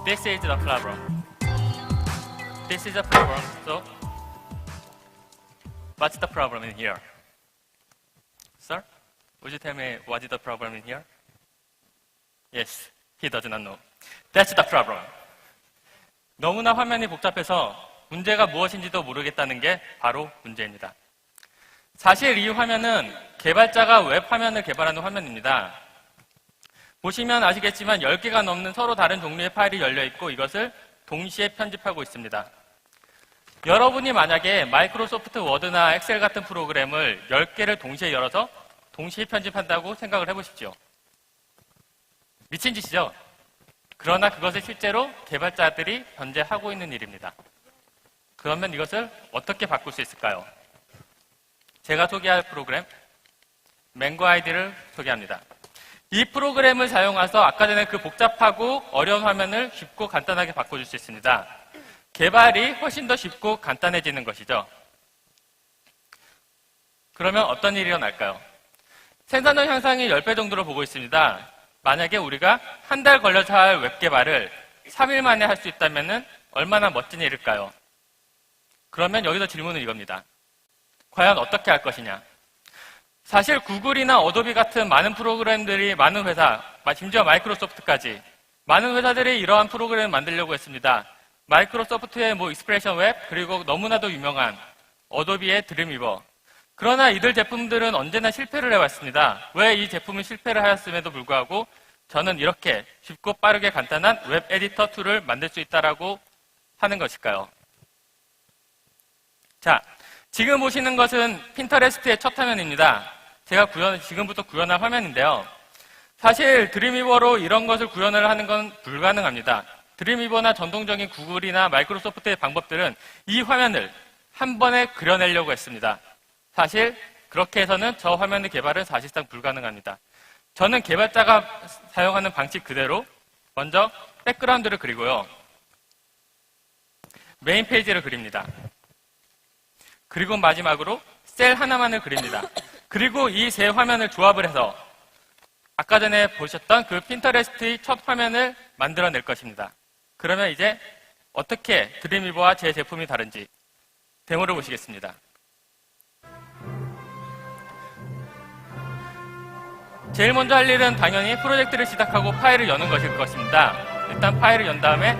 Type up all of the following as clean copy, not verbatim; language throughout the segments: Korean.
This is the problem. This is the problem. So, what's the problem in here? Sir, would you tell me what is the problem in here? Yes, he does not know. That's the problem. 너무나 화면이 복잡해서 문제가 무엇인지도 모르겠다는 게 바로 문제입니다. 사실 이 화면은 개발자가 웹 화면을 개발하는 화면입니다. 보시면 아시겠지만 10개가 넘는 서로 다른 종류의 파일이 열려있고 이것을 동시에 편집하고 있습니다. 여러분이 만약에 마이크로소프트 워드나 엑셀 같은 프로그램을 10개를 동시에 열어서 동시에 편집한다고 생각을 해보십시오. 미친 짓이죠? 그러나 그것을 실제로 개발자들이 현재 하고 있는 일입니다. 그러면 이것을 어떻게 바꿀 수 있을까요? 제가 소개할 프로그램 맹고아이디를 소개합니다. 이 프로그램을 사용해서 아까 전에 그 복잡하고 어려운 화면을 쉽고 간단하게 바꿔줄 수 있습니다. 개발이 훨씬 더 쉽고 간단해지는 것이죠. 그러면 어떤 일이 일어날까요? 생산성 향상이 10배 정도로 보고 있습니다. 만약에 우리가 한 달 걸려서 할 웹 개발을 3일 만에 할 수 있다면 얼마나 멋진 일일까요? 그러면 여기서 질문은 이겁니다. 과연 어떻게 할 것이냐? 사실 구글이나 어도비 같은 많은 프로그램들이 많은 회사, 심지어 마이크로소프트까지 많은 회사들이 이러한 프로그램을 만들려고 했습니다. 마이크로소프트의 익스프레션 웹, 그리고 너무나도 유명한 어도비의 드림위버. 그러나 이들 제품들은 언제나 실패를 해왔습니다. 왜 이 제품은 실패를 하였음에도 불구하고 저는 이렇게 쉽고 빠르게 간단한 웹 에디터 툴을 만들 수 있다라고 하는 것일까요? 자, 지금 보시는 것은 핀터레스트의 첫 화면입니다. 제가 지금부터 구현할 화면인데요. 사실 드림위버로 이런 것을 구현을 하는 건 불가능합니다. 드림위버나 전통적인 구글이나 마이크로소프트의 방법들은 이 화면을 한 번에 그려내려고 했습니다. 사실 그렇게 해서는 저 화면의 개발은 사실상 불가능합니다. 저는 개발자가 사용하는 방식 그대로 먼저 백그라운드를 그리고요. 메인 페이지를 그립니다. 그리고 마지막으로 셀 하나만을 그립니다. 그리고 이 세 화면을 조합을 해서 아까 전에 보셨던 그 핀터레스트의 첫 화면을 만들어낼 것입니다. 그러면 이제 어떻게 드림위버와 제 제품이 다른지 데모를 보시겠습니다. 제일 먼저 할 일은 당연히 프로젝트를 시작하고 파일을 여는 것일 것입니다. 일단 파일을 연 다음에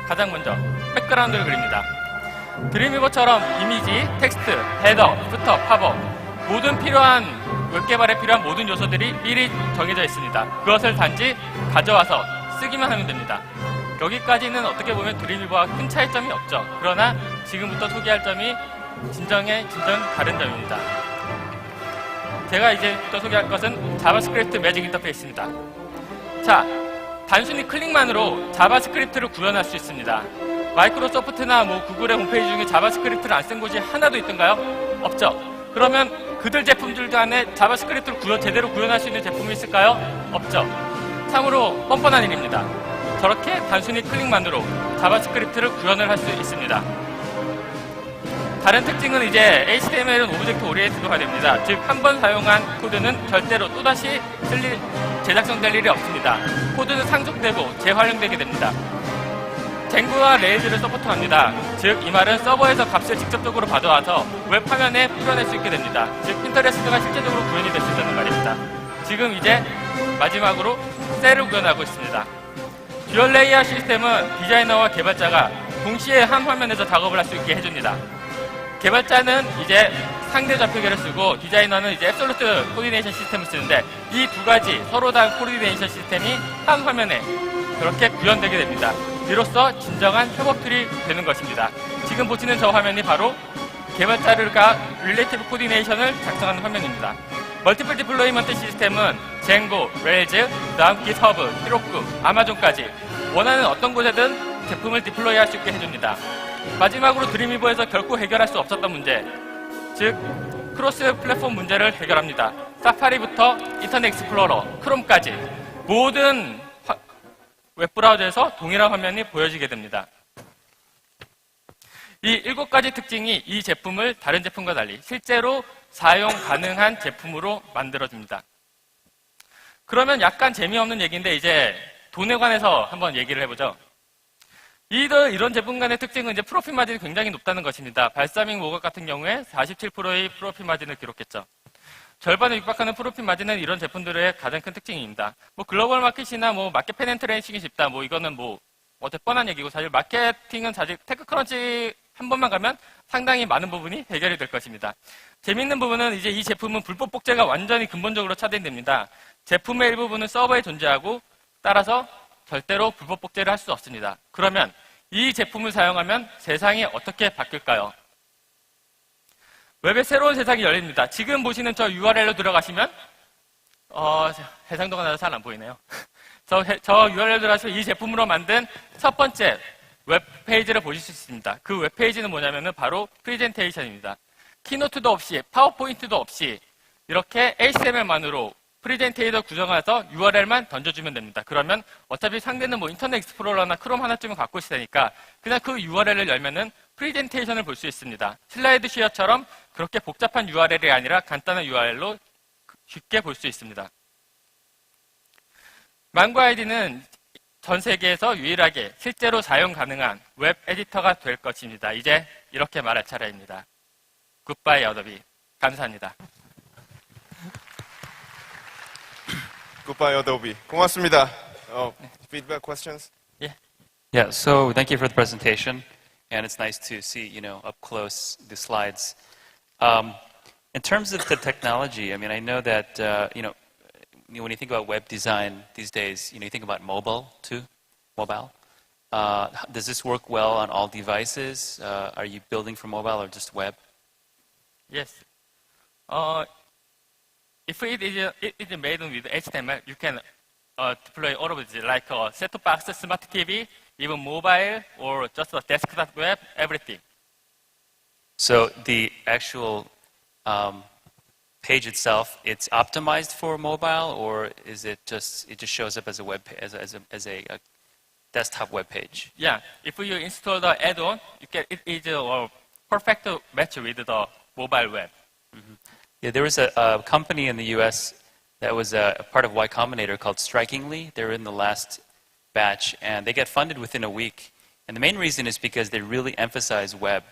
가장 먼저 백그라운드를 그립니다. 드림위버처럼 이미지, 텍스트, 헤더, 부터, 팝업 모든 필요한 웹 개발에 필요한 모든 요소들이 미리 정해져 있습니다. 그것을 단지 가져와서 쓰기만 하면 됩니다. 여기까지는 어떻게 보면 드림위버와 큰 차이점이 없죠. 그러나 지금부터 소개할 점이 진정 다른 점입니다. 제가 이제부터 소개할 것은 자바스크립트 매직 인터페이스입니다. 자, 단순히 클릭만으로 자바스크립트를 구현할 수 있습니다. 마이크로소프트나 구글의 홈페이지 중에 자바스크립트를 안 쓴 곳이 하나도 있던가요? 없죠. 그러면 그들 제품들 안에 자바스크립트를 제대로 구현할 수 있는 제품이 있을까요? 없죠. 참으로 뻔뻔한 일입니다. 저렇게 단순히 클릭만으로 자바스크립트를 구현을 할 수 있습니다. 다른 특징은 이제 HTML은 오브젝트 오리엔티드가 됩니다. 즉, 한 번 사용한 코드는 절대로 또다시 재작성될 일이 없습니다. 코드는 상속되고 재활용되게 됩니다. 쟁구와 레일즈를 서포트합니다. 즉, 이 말은 서버에서 값을 직접적으로 받아와서 웹 화면에 풀어낼 수 있게 됩니다. 즉, 핀터레스트가 실제적으로 구현이 될 수 있다는 말입니다. 지금 이제 마지막으로 셀을 구현하고 있습니다. 듀얼 레이아웃 시스템은 디자이너와 개발자가 동시에 한 화면에서 작업을 할 수 있게 해줍니다. 개발자는 이제 상대 좌표계를 쓰고 디자이너는 이제 앱솔루트 코디네이션 시스템을 쓰는데 이 두 가지 서로 다른 코디네이션 시스템이 한 화면에 그렇게 구현되게 됩니다. 이로써 진정한 협업 툴이 되는 것입니다. 지금 보시는 저 화면이 바로 개발자가 릴레이티브 코디네이션을 작성하는 화면입니다. 멀티플 디플로이먼트 시스템은 쟁고, 레일즈, 그다음 깃허브, 히로쿠, 아마존까지 원하는 어떤 곳에든 제품을 디플로이 할 수 있게 해줍니다. 마지막으로 드림위버에서 결코 해결할 수 없었던 문제, 즉 크로스 플랫폼 문제를 해결합니다. 사파리부터 인터넷 익스플로러, 크롬까지 모든 웹브라우저에서 동일한 화면이 보여지게 됩니다. 이 7가지 특징이 이 제품을 다른 제품과 달리 실제로 사용 가능한 제품으로 만들어줍니다. 그러면 약간 재미없는 얘기인데 이제 돈에 관해서 한번 얘기를 해보죠. 이런 제품 간의 특징은 이제 프로핏 마진이 굉장히 높다는 것입니다. 발사믹 모각 같은 경우에 47%의 프로핏 마진을 기록했죠. 절반에 육박하는 프로핏 마진은 이런 제품들의 가장 큰 특징입니다. 뭐 글로벌 마켓이나 뭐 마켓 페네트레이션이 쉽다. 뭐 이거는 뭐 어때 뻔한 얘기고 사실 마케팅은 사실 테크크런치 한 번만 가면 상당히 많은 부분이 해결이 될 것입니다. 재밌는 부분은 이제 이 제품은 불법 복제가 완전히 근본적으로 차단됩니다. 제품의 일부분은 서버에 존재하고 따라서 절대로 불법 복제를 할 수 없습니다. 그러면 이 제품을 사용하면 세상이 어떻게 바뀔까요? 웹의 새로운 세상이 열립니다. 지금 보시는 저 URL로 들어가시면 해상도가 나서 잘 안 보이네요. 저 URL 들어가시면 이 제품으로 만든 첫 번째 웹페이지를 보실 수 있습니다. 그 웹페이지는 뭐냐면은 바로 프레젠테이션입니다. 키노트도 없이 파워포인트도 없이 이렇게 HTML만으로 프레젠테이션 구성해서 URL만 던져주면 됩니다. 그러면 어차피 상대는 뭐 인터넷 익스플로러나 크롬 하나쯤은 갖고 있으니까 그냥 그 URL을 열면은 프레젠테이션을 볼 수 있습니다. 슬라이드 쉐어처럼 그렇게 복잡한 URL이 아니라 간단한 URL로 쉽게 볼 수 있습니다. 망고 아이디는 전 세계에서 유일하게 실제로 사용 가능한 웹 에디터가 될 것입니다. 이제 이렇게 말할 차례입니다. 굿바이 어도비. 감사합니다. Goodbye, Adobe. 고맙습니다. Feedback questions? Yeah, so thank you for the presentation, and it's nice to see, up close the slides. In terms of the technology, I mean, I know that, when you think about web design these days, you think about mobile too, mobile. Does this work well on all devices? Are you building for mobile or just web? Yes. If it is made with HTML, you can deploy all of it, like a set-top box, smart TV, even mobile, or just a desktop web, everything. So the actual page itself, it's optimized for mobile, or is it just shows up as a web as a desktop web page? Yeah, if you install the add-on, it is a perfect match with the mobile web. Mm-hmm. Yeah, there was a company in the U.S. that was a part of Y Combinator called Strikingly. They were in the last batch, and they get funded within a week. And the main reason is because they really emphasize web,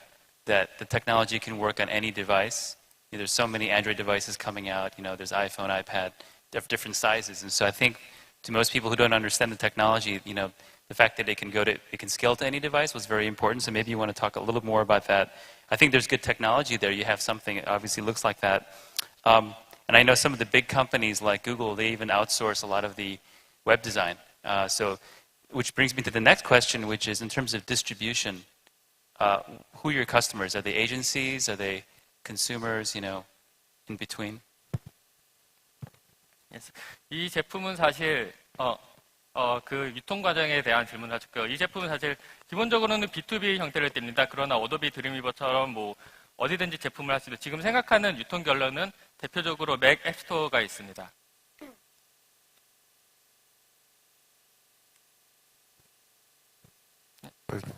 that the technology can work on any device. There's so many Android devices coming out. There's iPhone, iPad, different sizes. And so I think to most people who don't understand the technology, the fact that it can scale to any device was very important. So maybe you want to talk a little more about that. I think there's good technology there. You have something that obviously looks like that. And I know some of the big companies like Google, they even outsource a lot of the web design. Which brings me to the next question, which is in terms of distribution, who are your customers? Are they agencies? Are they consumers, in between? Yes. 이 제품은 사실 그 유통 과정에 대한 질문을 하셨고요. 이 제품은 사실 기본적으로는 B2B 형태를 띱니다. 그러나 어도비 드림위버처럼 뭐 어디든지 제품을 할 수 있는 지금 생각하는 유통 결론은 대표적으로 맥 앱스토어가 있습니다.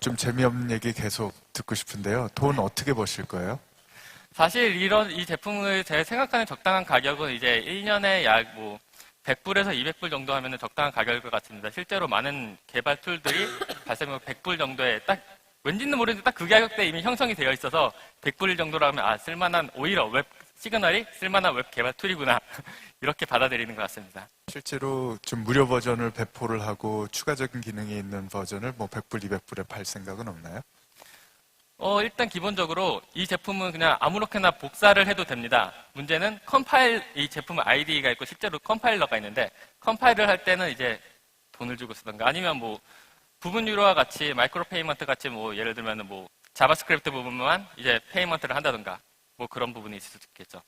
좀 재미없는 얘기 계속 듣고 싶은데요. 돈 어떻게 버실 거예요? 사실 이 제품을 제가 생각하는 적당한 가격은 이제 1년에 약 100불에서 200불 정도 하면 적당한 가격일 것 같습니다. 실제로 많은 개발 툴들이 발생하면 100불 정도에 왠지는 모르는데 딱 그 가격대에 이미 형성이 되어 있어서 100불 정도로 하면 쓸만한 오히려 웹 시그널이 쓸만한 웹 개발 툴이구나 이렇게 받아들이는 것 같습니다. 실제로 좀 무료 버전을 배포를 하고 추가적인 기능이 있는 버전을 100불, 200불에 팔 생각은 없나요? 일단 기본적으로 이 제품은 그냥 아무렇게나 복사를 해도 됩니다. 문제는 이 제품은 IDE가 있고 실제로 컴파일러가 있는데 컴파일을 할 때는 이제 돈을 주고 쓰던가 아니면 부분 유료와 같이 마이크로 페이먼트 같이 예를 들면 자바스크립트 부분만 이제 페이먼트를 한다던가 그런 부분이 있을 수 있겠죠.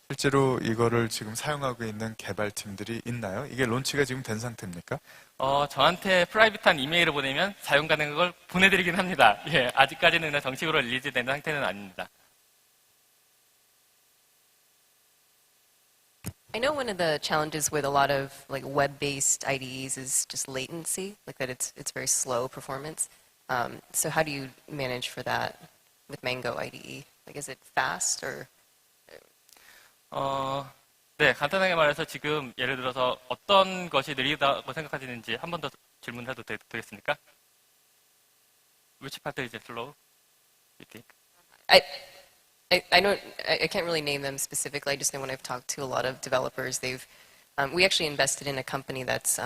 실제로 이거를 지금 사용하고 있는 개발팀들이 있나요? 이게 론치가 지금 된 상태입니까? 저한테 프라이빗한 이메일을 보내면 사용 가능한 걸 보내드리긴 합니다. 예, 아직까지는 정식으로 릴리즈된 상태는 아닙니다. I know one of the challenges with a lot of web-based IDEs is just latency, like that it's very slow performance. So how do you manage for that with Mango IDE? Is it fast or? 네, 간단하게 말해서 지금 예를 들어서 어떤 것이 느리다고 생각하시는지 한 번 더 질문해도 되겠습니까? which part is slow? You think? I can't really name them specifically. I just know when I've talked to a lot of developers, we actually invested in a company that's,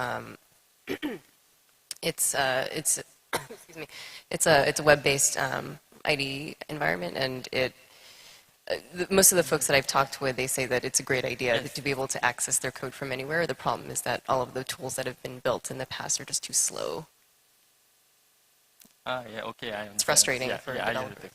excuse me, it's a web-based IDE environment, and most of the folks that I've talked with, they say that it's a great idea Yes. to be able to access their code from anywhere. The problem is that all of the tools that have been built in the past are just too slow. 예, 오케이, I understand. frustrating Yeah, for yeah, I developers.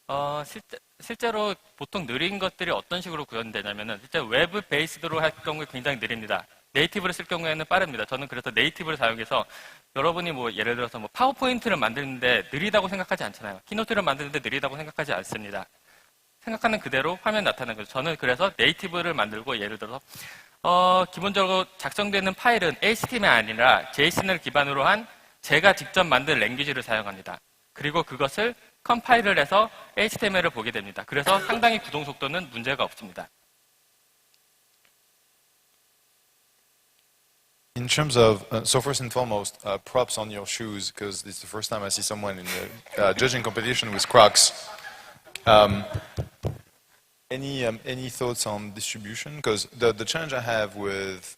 understand. 실제로 보통 느린 것들이 어떤 식으로 구현되냐면은, 실제 웹 베이스드로 할 경우에 굉장히 느립니다. 네이티브를 쓸 경우에는 빠릅니다. 저는 그래서 네이티브를 사용해서 여러분이 뭐 예를 들어서 뭐 파워포인트를 만드는데 느리다고 생각하지 않잖아요. 키노트를 만드는데 느리다고 생각하지 않습니다. 생각하는 그대로 화면 나타나는 거죠. 저는 그래서 네이티브를 만들고 예를 들어서 기본적으로 작성되는 파일은 HTML이 아니라 JSON을 기반으로 한 제가 직접 만든 랭귀지를 사용합니다. 그리고 그것을 컴파일을 해서 HTML을 보게 됩니다. 그래서 상당히 구동 속도는 문제가 없습니다. In terms of, so first and foremost, props on your shoes, because this is the first time I see someone in the judging competition with Crocs. Any thoughts on distribution? Because the challenge I have with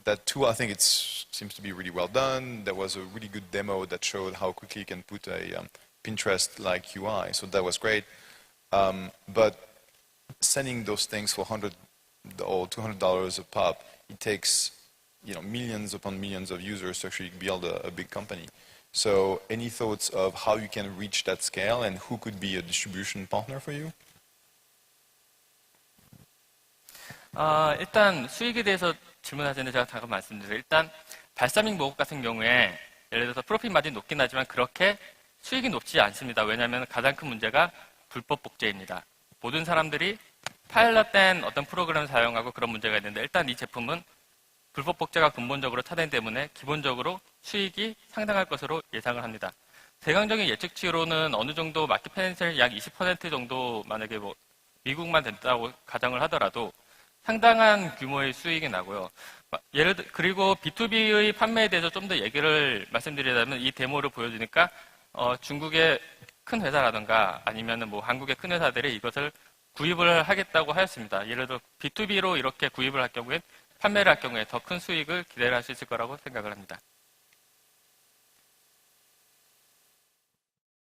that tool, I think it seems to be really well done. There was a really good demo that showed how quickly you can put a Pinterest-like UI, so that was great. But sending those things for $100 or $200 a pop, it takes millions upon millions of users to actually build a big company. So any thoughts of how you can reach that scale and who could be a distribution partner for you? 일단 수익에 대해서 질문하시는데 제가 잠깐 말씀드릴게요. 일단 발사믹 모국 같은 경우에 예를 들어서 프로핏 마진이 높긴 하지만 그렇게 수익이 높지 않습니다. 왜냐하면 가장 큰 문제가 불법 복제입니다. 모든 사람들이 파일럿된 어떤 프로그램을 사용하고 그런 문제가 있는데 일단 이 제품은 불법 복제가 근본적으로 차단되기 때문에 기본적으로 수익이 상당할 것으로 예상을 합니다. 대강적인 예측치로는 어느 정도 마켓 페니트레이션이 약 20% 정도 만약에 뭐 미국만 된다고 가정을 하더라도 상당한 규모의 수익이 나고요. 그리고 B2B의 판매에 대해서 좀 더 얘기를 말씀드리자면 이 데모를 보여주니까 중국의 큰 회사라든가 아니면 뭐 한국의 큰 회사들이 이것을 구입을 하겠다고 하였습니다. 예를 들어 B2B로 이렇게 구입을 할 경우에 판매를 할 경우에 더 큰 수익을 기대할 수 있을 거라고 생각을 합니다.